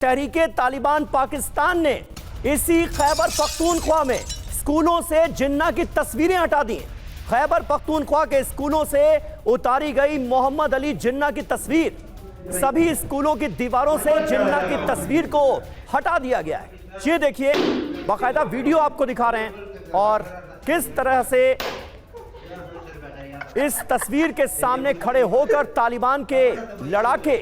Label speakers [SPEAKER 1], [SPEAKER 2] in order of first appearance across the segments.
[SPEAKER 1] तहरीके तालिबान पाकिस्तान ने इसी खैबर पख्तूनख्वा में स्कूलों से जिन्ना की तस्वीरें हटा दी। खैबर पख्तूनख्वा के स्कूलों से उतारी गई मोहम्मद अली जिन्ना की तस्वीर, सभी स्कूलों की दीवारों से जिन्ना की तस्वीर को हटा दिया गया है। ये देखिए, बाकायदा वीडियो आपको दिखा रहे हैं और किस तरह से इस तस्वीर के सामने खड़े होकर तालिबान के लड़ाके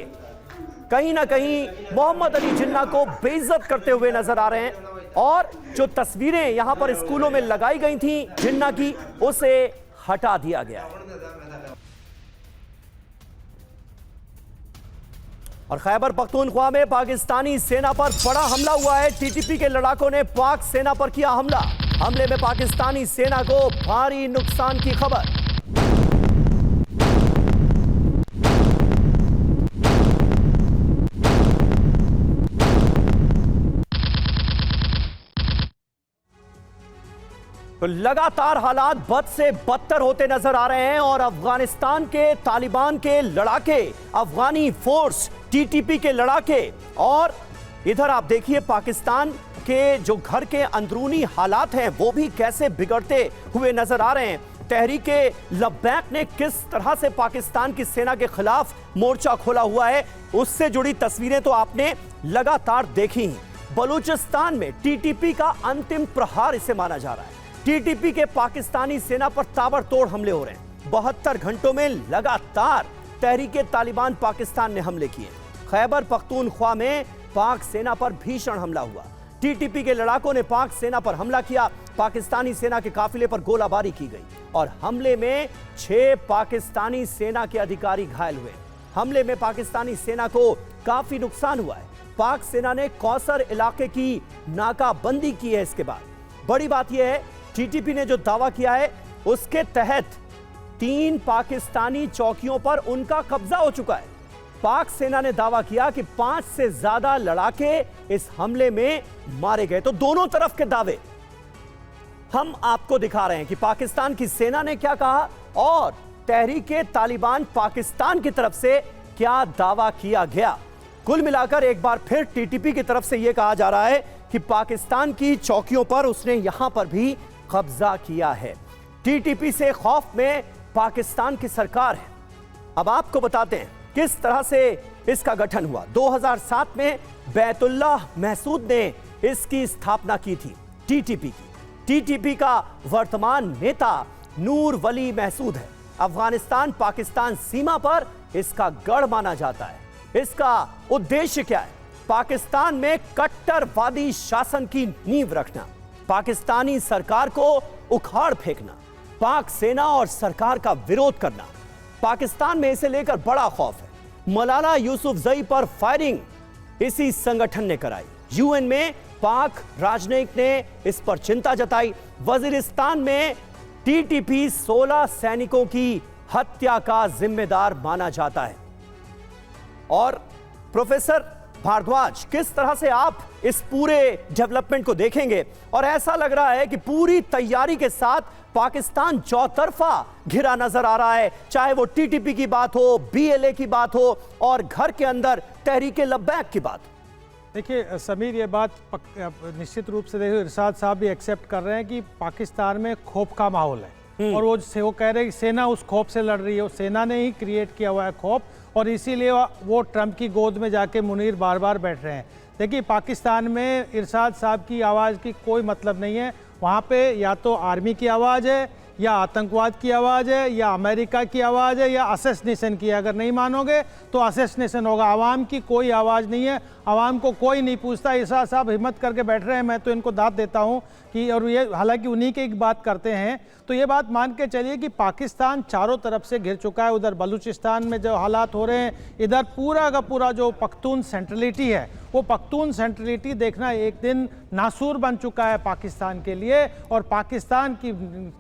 [SPEAKER 1] कहीं ना कहीं मोहम्मद अली जिन्ना को बेइज्जत करते हुए नजर आ रहे हैं और जो तस्वीरें यहां पर स्कूलों में लगाई गई थी जिन्ना की, उसे हटा दिया गया है। और खैबर पख्तूनख्वा में पाकिस्तानी सेना पर बड़ा हमला हुआ है। टीटीपी के लड़ाकों ने पाक सेना पर किया हमला। हमले में पाकिस्तानी सेना को भारी नुकसान की खबर। तो लगातार हालात बद से बदतर होते नजर आ रहे हैं और अफगानिस्तान के तालिबान के लड़ाके, अफगानी फोर्स, टीटीपी के लड़ाके, और इधर आप देखिए पाकिस्तान के जो घर के अंदरूनी हालात हैं वो भी कैसे बिगड़ते हुए नजर आ रहे हैं। तहरीके लब्बैक ने किस तरह से पाकिस्तान की सेना के खिलाफ मोर्चा खोला हुआ है, उससे जुड़ी तस्वीरें तो आपने लगातार देखी ही। बलूचिस्तान में टीटीपी का अंतिम प्रहार इसे माना जा रहा है। टीटीपी के पाकिस्तानी सेना पर ताबड़तोड़ हमले हो रहे हैं। 72 घंटों में लगातार तहरीके तालिबान पाकिस्तान ने हमले किए। खैबर पख्तूनख्वा में पाक सेना पर भीषण हमला हुआ। टीटीपी के लड़ाकों ने पाक सेना पर हमला किया। पाकिस्तानी सेना के काफिले पर गोलाबारी की गई और हमले में 6 पाकिस्तानी सेना के अधिकारी घायल हुए। हमले में पाकिस्तानी सेना को काफी नुकसान हुआ है। पाक सेना ने कौसर इलाके की नाकाबंदी की है। इसके बाद बड़ी बात यह है, टीटीपी ने जो दावा किया है उसके तहत 3 पाकिस्तानी चौकियों पर उनका कब्जा हो चुका है। पाक सेना ने दावा किया कि 5 से ज्यादा लड़ाके इस हमले में मारे गए। तो दोनों तरफ के दावे हम आपको दिखा रहे हैं कि पाकिस्तान की सेना ने क्या कहा और तहरीके तालिबान पाकिस्तान की तरफ से क्या दावा किया गया। कुल मिलाकर एक बार फिर टीटीपी की तरफ से यह कहा जा रहा है कि पाकिस्तान की चौकियों पर उसने यहां पर भी कब्जा किया है। टीटीपी से खौफ में पाकिस्तान की सरकार है। अब आपको बताते हैं किस तरह से इसका गठन हुआ। 2007 में बैतुल्लाह महसूद ने इसकी स्थापना की थी, टीटीपी की। टीटीपी का वर्तमान नेता नूर वली महसूद है। अफगानिस्तान पाकिस्तान सीमा पर इसका गढ़ माना जाता है। इसका उद्देश्य क्या है? पाकिस्तान में कट्टरवादी शासन की नींव रखना, पाकिस्तानी सरकार को उखाड़ फेंकना, पाक सेना और सरकार का विरोध करना। पाकिस्तान में इसे लेकर बड़ा खौफ है। मलाला यूसुफजई पर फायरिंग इसी संगठन ने कराई। यूएन में पाक राजनयिक ने इस पर चिंता जताई। वजीरिस्तान में टीटीपी 16 सैनिकों की हत्या का जिम्मेदार माना जाता है। और प्रोफेसर भारद्वाज, किस तरह से आप इस पूरे डेवलपमेंट को देखेंगे? और ऐसा लग रहा है कि पूरी तैयारी के साथ पाकिस्तान चौतरफा घिरा नजर आ रहा है, चाहे वो टीटीपी की बात हो, बीएलए की बात हो और घर के अंदर तहरीके लब्बैक की बात।
[SPEAKER 2] देखिए समीर, ये बात निश्चित रूप से देखिए इरशाद साहब भी एक्सेप्ट कर रहे हैं कि पाकिस्तान में खौफ का माहौल है और वो कह रहे हैं कि सेना उस खौफ से लड़ रही है। सेना ने ही क्रिएट किया हुआ है खौफ और इसीलिए वो ट्रंप की गोद में जाके मुनीर बार बार बैठ रहे हैं। देखिए पाकिस्तान में इरशाद साहब की आवाज़ की कोई मतलब नहीं है। वहाँ पे या तो आर्मी की आवाज़ है, या आतंकवाद की आवाज़ है, या अमेरिका की आवाज़ है, या असैसिनेशन की। अगर नहीं मानोगे तो असैसिनेशन होगा। आवाम की कोई आवाज़ नहीं है, आवाम को कोई नहीं पूछता। इरशाद साहब हिम्मत करके बैठ रहे हैं, मैं तो इनको दाद देता हूँ कि, और ये हालांकि उन्हीं की एक बात करते हैं। तो ये बात मान के चलिए कि पाकिस्तान चारों तरफ से घिर चुका है। उधर बलूचिस्तान में जो हालात हो रहे हैं, इधर पूरा का पूरा जो पख्तून सेंट्रलिटी है, वो पख्तून सेंट्रलिटी देखना एक दिन नासूर बन चुका है पाकिस्तान के लिए। और पाकिस्तान की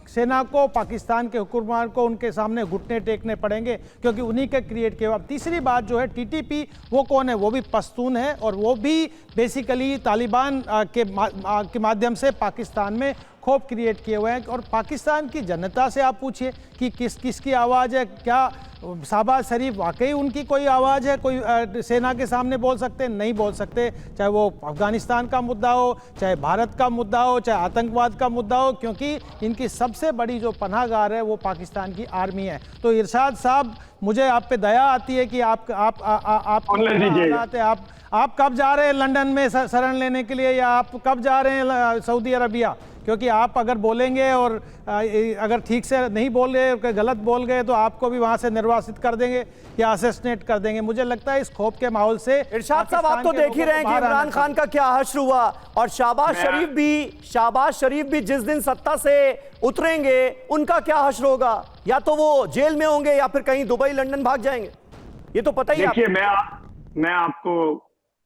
[SPEAKER 2] सेना को, पाकिस्तान के हुक्मरान को उनके सामने घुटने टेकने पड़ेंगे क्योंकि उन्हीं के क्रिएट किया। अब तीसरी बात जो है, टीटीपी वो कौन है? वो भी पश्तून है और वो भी बेसिकली तालिबान के माध्यम से पाकिस्तान में खौफ क्रिएट किए हुए हैं। और पाकिस्तान की जनता से आप पूछिए कि किसकी आवाज़ है, क्या शहबाज शरीफ वाकई उनकी कोई आवाज़ है, कोई सेना के सामने बोल सकते हैं? नहीं बोल सकते, चाहे वो अफगानिस्तान का मुद्दा हो, चाहे भारत का मुद्दा हो, चाहे आतंकवाद का मुद्दा हो, क्योंकि इनकी सबसे बड़ी जो पनाहगार है वो पाकिस्तान की आर्मी है। तो इरशाद साहब, मुझे आप पे दया आती है कि आप हालात है, आप कब जा रहे हैं लंदन में शरण लेने के लिए, या आप कब जा रहे हैं सऊदी अरबिया? क्योंकि आप अगर बोलेंगे और अगर ठीक से नहीं बोल गए, गलत बोल गए, तो आपको भी वहां से निर्वासित कर देंगे या असेसिनेट कर देंगे। मुझे लगता है इस खौफ के माहौल से
[SPEAKER 1] इरशाद साहब, आप तो देख ही रहे हैं कि इमरान खान का क्या हश्र हुआ, और शहबाज शरीफ भी जिस दिन सत्ता से उतरेंगे उनका क्या हश्र होगा। या तो वो जेल में होंगे या फिर कहीं दुबई लंदन भाग जाएंगे, ये तो पता ही है।
[SPEAKER 3] देखिए, मैं आपको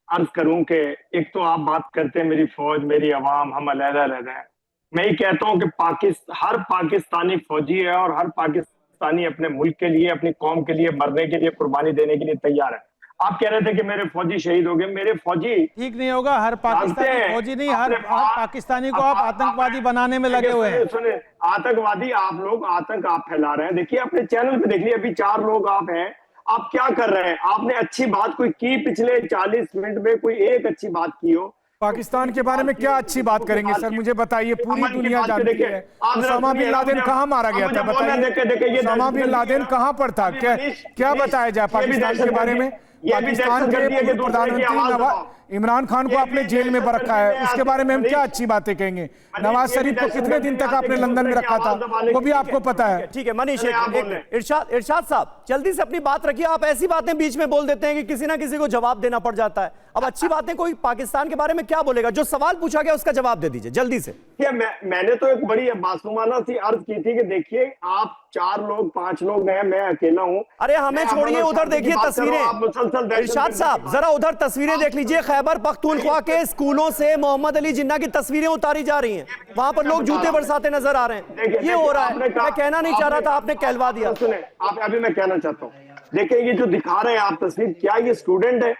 [SPEAKER 3] अर्ज करूं कि एक तो आप बात करते हैं मेरी फौज, मेरी अवाम, हम अलहदा रह रहे हैं। मैं ये कहता हूं कि हर पाकिस्तानी फौजी है और हर पाकिस्तानी अपने मुल्क के लिए, अपनी कौम के लिए मरने के लिए, कुर्बानी देने के लिए तैयार है। आप कह रहे थे कि मेरे फौजी शहीद हो गए, मेरे फौजी
[SPEAKER 2] ठीक नहीं होगा। हर पाकिस्तानी फौजी नहीं, हर पाकिस्तानी को आप आतंकवादी बनाने में लगे हुए हैं।
[SPEAKER 3] सुने, आतंकवादी आप लोग, आतंक आप फैला रहे हैं। देखिए, अपने चैनल पे देख लिया, अभी 4 लोग आप हैं, आप क्या कर रहे हैं? आपने अच्छी बात कोई की पिछले 40 मिनट में? कोई एक अच्छी बात की हो?
[SPEAKER 4] पाकिस्तान के बारे में क्या अच्छी बात करेंगे सर, मुझे बताइए। पूरी दुनिया जानती है उसामा बिन लादेन कहाँ मारा गया था, बताइए। उसामा बिन लादेन कहाँ पर था, क्या बताया जाए पाकिस्तान के बारे में? पाकिस्तान के प्रधानमंत्री इमरान खान को आपने जेल में रखा है, उसके बारे में हम क्या अच्छी बातें कहेंगे? नवाज शरीफ को कितने दिन तक आपने लंदन में रखा था, वो भी आपको पता है।
[SPEAKER 1] ठीक है मनीष, इरशाद साहब जल्दी से अपनी बात रखिए। आप ऐसी बातें बीच में बोल देते हैं कि किसी ना किसी को जवाब देना पड़ जाता है। अब अच्छी बातें कोई पाकिस्तान के बारे में क्या बोलेगा? जो सवाल पूछा गया उसका जवाब दे दीजिए जल्दी से।
[SPEAKER 3] मैंने तो एक बड़ी मासूमाना सी अर्ज की थी कि देखिए, आप 4 लोग 5 लोग हैं, मैं अकेला हूं।
[SPEAKER 1] अरे हमें छोड़िए, उधर देखिए तस्वीरें। इरशाद साहब जरा उधर तस्वीरें देख लीजिए। खैबर पख्तूनख्वा के स्कूलों से मोहम्मद अली जिन्ना की तस्वीरें उतारी जा रही हैं, वहां पर लोग जूते बरसाते नजर आ रहे हैं। ये हो रहा है। मैं कहना नहीं चाह रहा था, आपने कहलवा दिया।
[SPEAKER 3] सुने, आप अभी मैं कहना चाहता हूँ, देखिए ये जो दिखा रहे हैं आप तस्वीर, क्या ये स्टूडेंट है?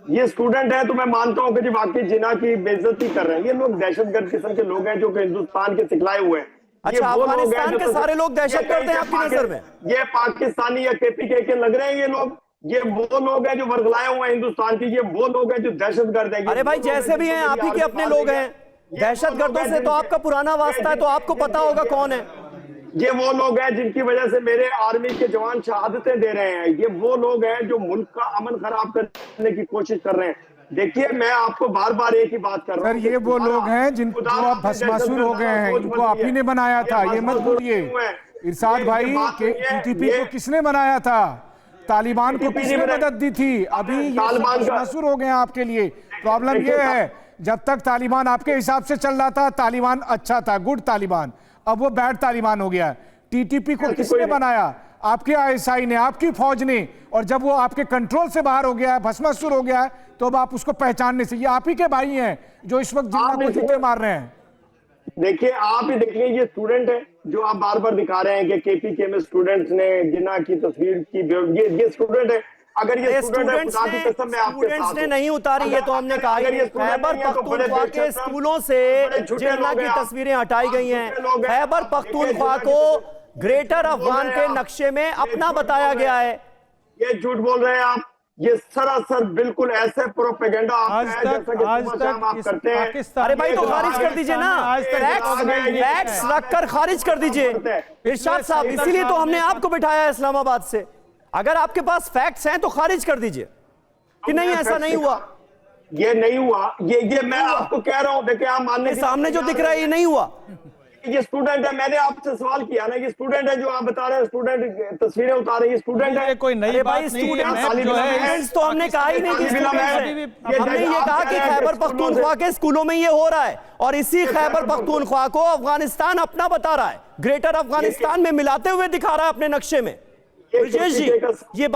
[SPEAKER 3] ये स्टूडेंट है तो मैं मानता हूँ कि जी वाकई जिन्ना की बेइज्जती कर रहे हैं। ये लोग दहशतगर्द किस्म के लोग हैं जो कि हिंदुस्तान के सिखलाए हुए हैं।
[SPEAKER 1] अच्छा, अफगानिस्तान के सारे लोग दहशतगर्द हैं आपकी नजर में?
[SPEAKER 3] ये पाकिस्तानी या केपीके के लग रहे हैं ये लोग? ये वो लोग हैं जो वर्गलाए हुए हैं हिंदुस्तान के, ये वो लोग हैं जो दहशतगर्द हैं।
[SPEAKER 1] अरे भाई, जैसे भी हैं आप ही के अपने लोग हैं। दहशतगर्दों से तो आपका पुराना वास्ता है, तो आपको पता होगा कौन है।
[SPEAKER 3] ये वो लोग हैं जिनकी वजह से मेरे आर्मी के जवान शहादतें दे रहे हैं। ये वो लोग हैं जो मुल्क का अमन खराब करने की कोशिश कर रहे हैं। देखिए, मैं आपको बार बार एक ही बात कर रहा हूँ,
[SPEAKER 4] ये वो लोग हैं जिनको आप भस्मासुर हो गए हैं, इनको आप ही ने बनाया था, ये मत भूलिए। इरशाद भाई, टीटीपी को किसने बनाया था? तालिबान को किसने मदद दी थी? अभी ये भस्मासुर हो गए हैं आपके लिए। प्रॉब्लम ये है, जब तक तालिबान आपके हिसाब से चल रहा था, तालिबान अच्छा था, गुड तालिबान, अब वो बैड तालिबान हो गया। टीटीपी को किसने बनाया? आपके आईएसआई ने, आपकी फौज ने। और जब वो आपके कंट्रोल से बाहर हो गया है, भस्मासुर हो गया है, तो अब आप उसको पहचानने से, ये आप ही के भाई हैं जो इस वक्त जिन्ना को जूते मार रहे हैं।
[SPEAKER 3] देखिए, आप ही देखिए, ये स्टूडेंट है जो आप बार बार दिखा रहे हैं कि केपीके में स्टूडेंट्स ने जिन्ना की तस्वीर की, ये स्टूडेंट है। अगर ये
[SPEAKER 1] स्टूडेंट्स ने नहीं उतारी, ये तो हमने कहा ही। खैबर पख्तूनख्वा के स्कूलों से जिन्ना की तस्वीरें हटाई गई हैं। खैबर पख्तूनख्वा को ग्रेटर अफगान के नक्शे में अपना बताया गया है।
[SPEAKER 3] ये झूठ बोल रहे हैं आप। ये सरासर बिल्कुल ऐसे प्रोपेगेंडा
[SPEAKER 2] आज तक
[SPEAKER 3] आप करते हैं।
[SPEAKER 1] अरे भाई, तो खारिज कर दीजिए ना, फैक्ट्स रखकर खारिज कर दीजिए इरशाद साहब। इसीलिए तो हमने आपको बिठाया है इस्लामाबाद से। अगर आपके पास फैक्ट्स हैं तो खारिज कर दीजिए कि नहीं, ऐसा नहीं हुआ,
[SPEAKER 3] ये नहीं हुआ। ये मैं आपको कह रहा हूं, देखिए आप मानने
[SPEAKER 1] सामने जो दिख रहा है ये नहीं हुआ।
[SPEAKER 3] ये स्टूडेंट है, मैंने आपसे सवाल किया ना, ये स्टूडेंट है जो आप बता रहे हैं, स्टूडेंट तस्वीरें उतार रहे हैं, स्टूडेंट है।
[SPEAKER 2] कोई नई बात नहीं है।
[SPEAKER 1] तो हमने कहा ही नहीं कि हमने ये कहा कि खैबर पख्तूनख्वा के स्कूलों में ये हो रहा है, और इसी खैबर पख्तूनख्वा को अफगानिस्तान अपना बता रहा है, ग्रेटर अफगानिस्तान में मिलाते हुए दिखा रहा है अपने नक्शे में। ब्रिजेश जी, ये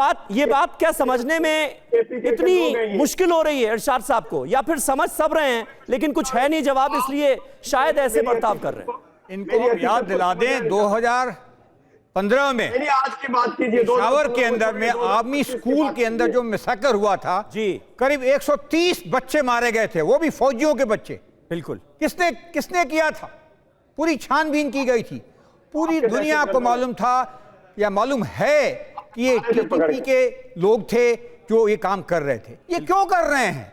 [SPEAKER 1] बात क्या समझने में इतनी मुश्किल हो रही है इरशाद साहब को, या फिर समझ सब रहे हैं लेकिन कुछ है नहीं जवाब, इसलिए शायद ऐसे बर्ताव कर रहे हैं?
[SPEAKER 5] इनको याद दिला दें, 2015 में
[SPEAKER 3] आज की बात कीजिए,
[SPEAKER 5] पेशावर के अंदर में आर्मी स्कूल के अंदर जो मैसेकर हुआ था
[SPEAKER 1] जी,
[SPEAKER 5] करीब 130 बच्चे मारे गए थे, वो भी फौजियों के बच्चे।
[SPEAKER 1] बिल्कुल।
[SPEAKER 5] किसने किया था? पूरी छानबीन की गई थी, पूरी दुनिया को मालूम था या मालूम है कि ये टीटीपी के लोग थे जो ये काम कर रहे थे। ये क्यों कर रहे हैं?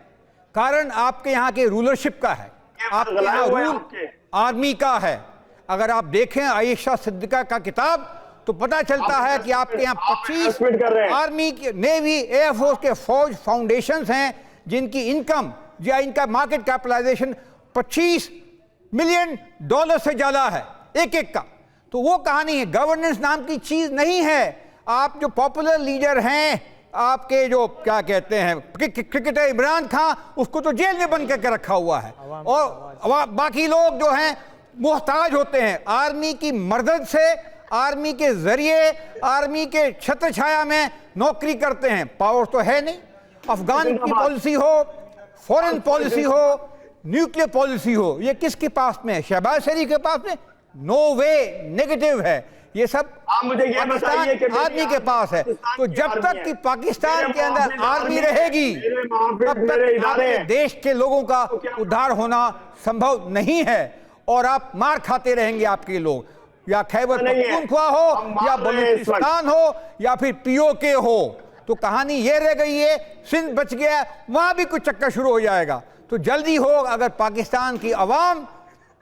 [SPEAKER 5] कारण आपके यहाँ के रूलरशिप का है, आपके यहाँ रूल आर्मी का है। अगर आप देखें आयशा सिद्दीका का किताब तो पता चलता है कि आपके यहाँ 25 आर्मी के, नेवी, एयरफोर्स के फौज फाउंडेशंस हैं जिनकी इनकम या इनका मार्केट कैपिटलाइजेशन $25 मिलियन से ज्यादा है एक एक का। तो वो कहानी है, गवर्नेंस नाम की चीज नहीं है। आप जो पॉपुलर लीडर हैं, आपके जो क्या कहते हैं क्रिकेटर इमरान खान, उसको तो जेल में बंद करके रखा हुआ है, और बाकी लोग जो हैं मुहताज होते हैं आर्मी की मदद से, आर्मी के जरिए, आर्मी के छत्र छाया में नौकरी करते हैं। पावर तो है नहीं। अफगान की पॉलिसी हो, फॉरेन पॉलिसी हो, न्यूक्लियर पॉलिसी हो, ये किसके पास में है? शहबाज शरीफ के पास में? नो वे, नेगेटिव है ये सब।
[SPEAKER 3] मुझे ये बताइए कि
[SPEAKER 5] आर्मी के पास है। तो जब तक कि पाकिस्तान के अंदर आर्मी रहेगी तब तक आपके देश के लोगों का उद्धार होना संभव नहीं है, और आप मार खाते रहेंगे आपके लोग, या खैबर पख्तूनख्वा हो, या बलूचिस्तान हो, या फिर पीओके हो। तो कहानी ये रह गई है, सिंध बच गया, वहां भी कुछ चक्कर शुरू हो जाएगा। तो जल्दी हो, अगर पाकिस्तान की अवाम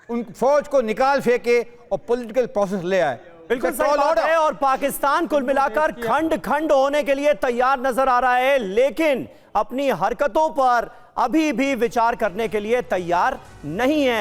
[SPEAKER 5] उन फौज को निकाल फेंके और पॉलिटिकल प्रोसेस ले आए।
[SPEAKER 1] बिल्कुल सही बात है, और पाकिस्तान कुल मिलाकर खंड खंड होने के लिए तैयार नजर आ रहा है, लेकिन अपनी हरकतों पर अभी भी विचार करने के लिए तैयार नहीं है।